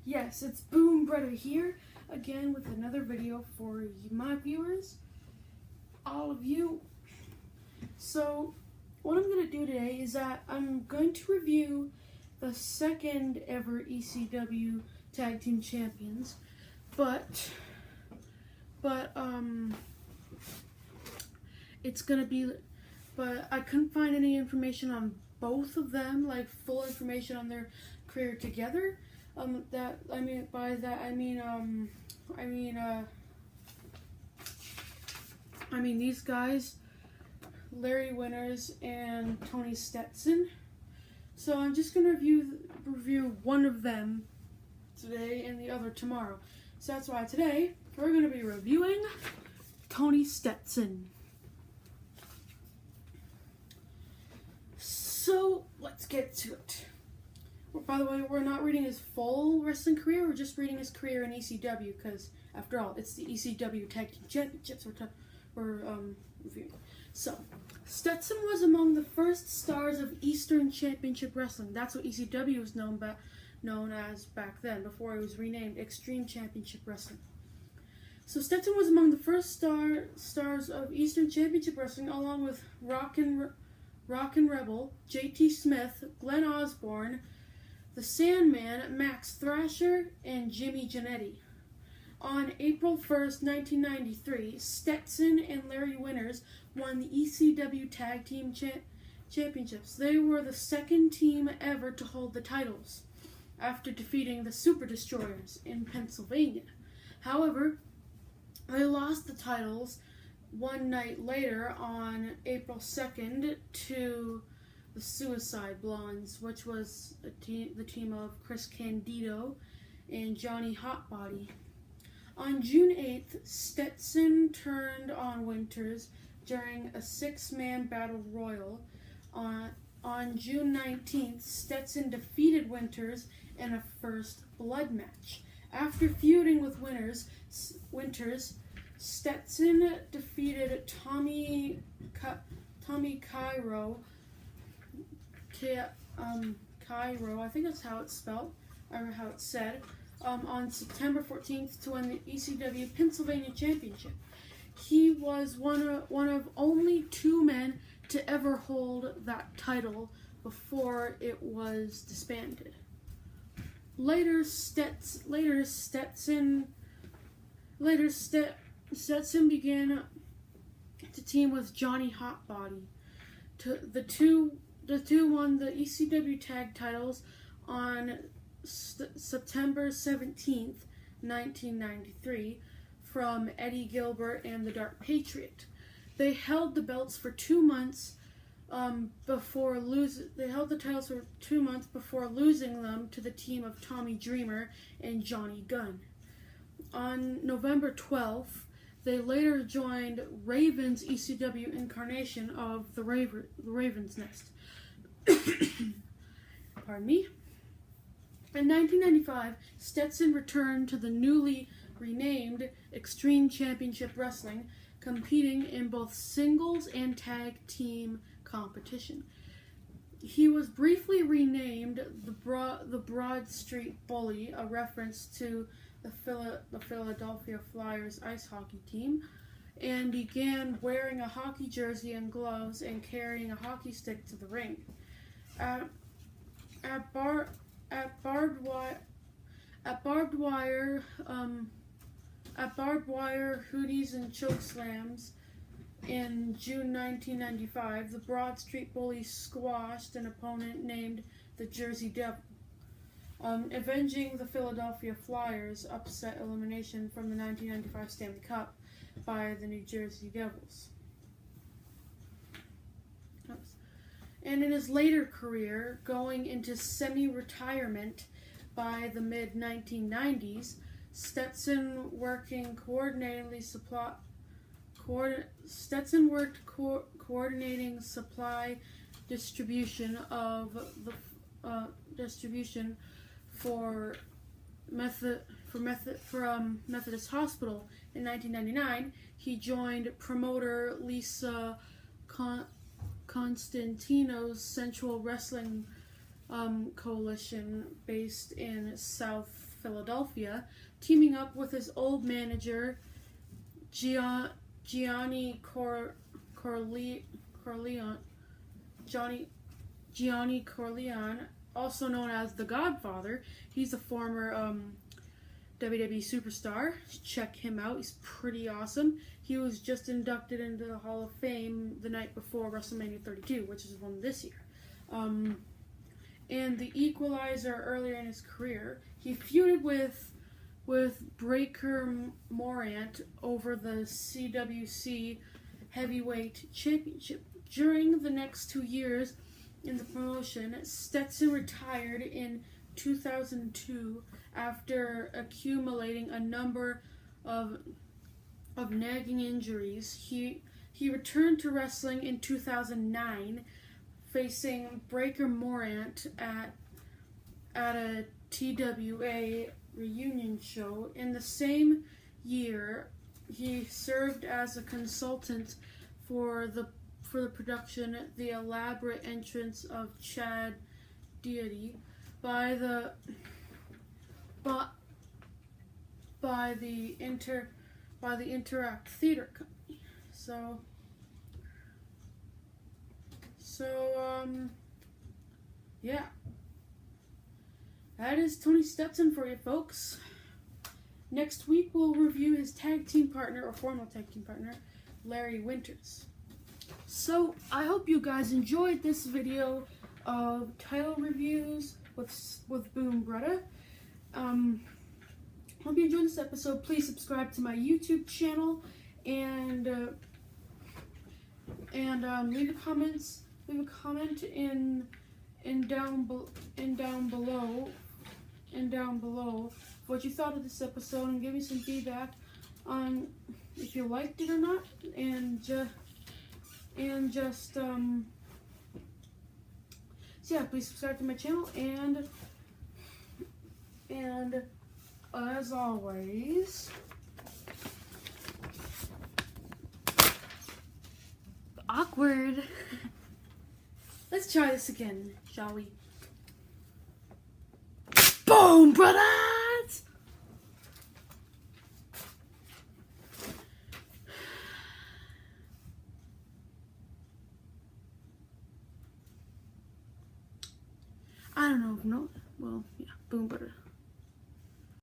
Yes, it's Boom Brother here again with another video for my viewers, all of you. So what I'm going to do today is that I'm going to review the second ever ECW Tag Team Champions, but it's going to be, but I couldn't find any information on both of them, like full information on their career together. These guys, Larry Winters and Tony Stetson. So I'm just gonna review one of them today and the other tomorrow. So that's why today we're gonna be reviewing Tony Stetson. So let's get to it. By the way, we're not reading his full wrestling career, we're just reading his career in ECW, because after all, it's the ECW Tag Team Championships we're reviewing. So, Stetson was among the first stars of Eastern Championship Wrestling. That's what ECW was known as back then, before it was renamed Extreme Championship Wrestling. So Stetson was among the first stars of Eastern Championship Wrestling, along with Rockin' Rebel, JT Smith, Glenn Osborne, The Sandman, Max Thrasher, and Jimmy Jannetty. On April 1st, 1993, Stetson and Larry Winters won the ECW Tag Team Championships. They were the second team ever to hold the titles, after defeating the Super Destroyers in Pennsylvania. However, they lost the titles one night later on April 2nd to the Suicide Blondes, which was the team of Chris Candido and Johnny Hotbody. On June 8th, Stetson turned on Winters during a six-man battle royal. On June 19th, Stetson defeated Winters in a first blood match. After feuding with Winters, Stetson defeated Tommy Cairo, I think that's how it's spelled, or how it's said, on September 14th to win the ECW Pennsylvania Championship. He was one of only two men to ever hold that title before it was disbanded. Later, Stetson began to team with Johnny Hotbody. The two won the ECW tag titles on September 17th, 1993, from Eddie Gilbert and the Dark Patriot. They held the belts for 2 months before losing. They held the titles for 2 months before losing them to the team of Tommy Dreamer and Johnny Gunn. On November 12th, they later joined Raven's ECW incarnation of the Raven's Nest. Pardon me. In 1995, Stetson returned to the newly renamed Extreme Championship Wrestling, competing in both singles and tag team competition. He was briefly renamed the Broad Street Bully, a reference to the Philadelphia Flyers ice hockey team, and began wearing a hockey jersey and gloves and carrying a hockey stick to the ring. At barbed wire hooties and choke slams in June 1995, the Broad Street Bullies squashed an opponent named the Jersey Devil, avenging the Philadelphia Flyers' upset elimination from the 1995 Stanley Cup by the New Jersey Devils. And in his later career, going into semi-retirement by the mid-1990s, Stetson worked coordinating supply distribution for Methodist Hospital. In 1999, he joined promoter Lisa Constantino's Central Wrestling coalition based in South Philadelphia, teaming up with his old manager, Gianni Corleone, also known as the Godfather. He's a former WWE superstar. Check him out. He's pretty awesome. He was just inducted into the Hall of Fame the night before WrestleMania 32, which is one this year. And the Equalizer earlier in his career, he feuded with Breaker Morant over the CWC Heavyweight Championship. During the next 2 years in the promotion, Stetson retired in 2002 after accumulating a number of nagging injuries. He returned to wrestling in 2009, facing Breaker Morant at a TWA reunion show. In the same year, he served as a consultant for the production, The Elaborate Entrance of Chad Deity by the Interact Theater Company. Yeah. That is Tony Stetson for you folks. Next week we'll review his tag team partner, or former tag team partner, Larry Winters. So, I hope you guys enjoyed this video of title reviews with Boom Bruda. Hope you enjoyed this episode. Please subscribe to my YouTube channel and leave a comment down below what you thought of this episode, and give me some feedback on if you liked it or not, so yeah, please subscribe to my channel, and as always, awkward. Let's try this again, shall we? Boom, brothers! I don't know. Well, yeah, boom, brother.